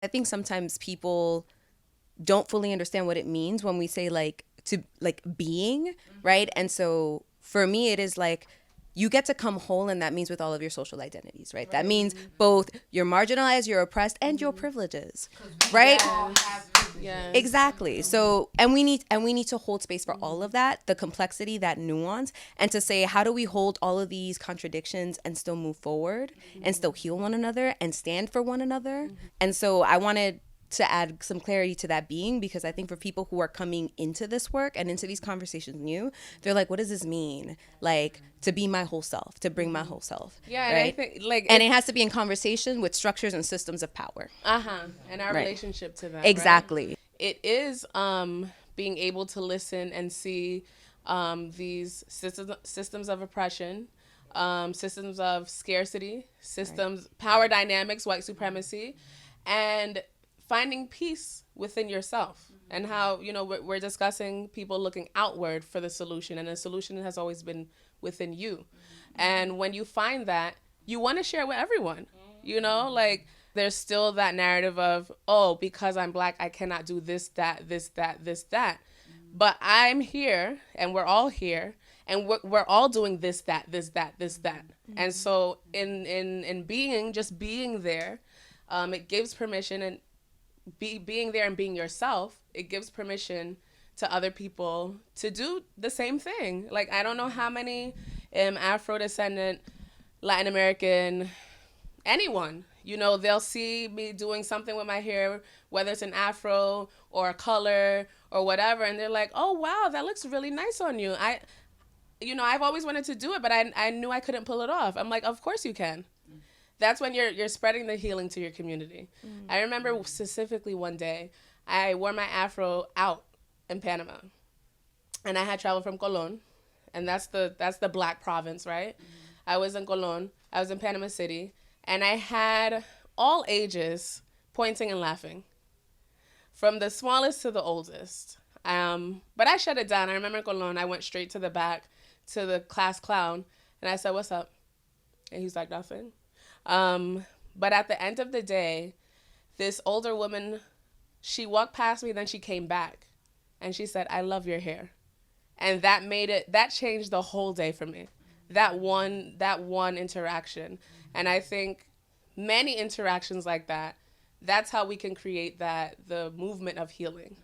I think sometimes people don't fully understand what it means when we say like to like being, right? And so for me, it is like you get to come whole, and that means with all of your social identities, right? That means both you're marginalized, you're oppressed, and your privileges, right? Yes. Exactly. So, and we need to hold space for all of that, the complexity, that nuance, and to say, how do we hold all of these contradictions and still move forward and still heal one another and stand for one another? And so I wanted to add some clarity to that being, because I think for people who are coming into this work and into these conversations new, they're like, what does this mean? Like, to be my whole self, to bring my whole self. Yeah, and I right? think like And it has to be in conversation with structures and systems of power. and our Right. relationship to that. Right? Exactly. It is being able to listen and see these systems of oppression, systems of scarcity, systems, power dynamics, white supremacy, and finding peace within yourself. And how, we're discussing people looking outward for the solution, and the solution has always been within you. And when you find that, you want to share with everyone, like there's still that narrative of, oh, because I'm black, I cannot do this, that, this, that, this, that. But I'm here, and we're all here, and we're all doing this, that, this, that, this, that. And so in being, just being there, it gives permission, and being there and being yourself, it gives permission to other people to do the same thing. Like, I don't know how many Afro descendant, Latin American, anyone, they'll see me doing something with my hair, whether it's an afro or a color or whatever, and they're like, oh wow, that looks really nice on you. I've always wanted to do it, but I knew I couldn't pull it off. I'm like, of course you can. That's when you're spreading the healing to your community. I remember specifically one day I wore my afro out in Panama, and I had traveled from Colón, and that's the black province, right? I was in Colón, I was in Panama City, and I had all ages pointing and laughing, from the smallest to the oldest. But I shut it down. I remember in Colón, I went straight to the back to the class clown, and I said, "What's up?" And he's like, "Nothing." But at the end of the day, this older woman, she walked past me, then she came back, and she said, "I love your hair." And that changed the whole day for me. That one interaction. And I think many interactions like that, that's how we can create the movement of healing.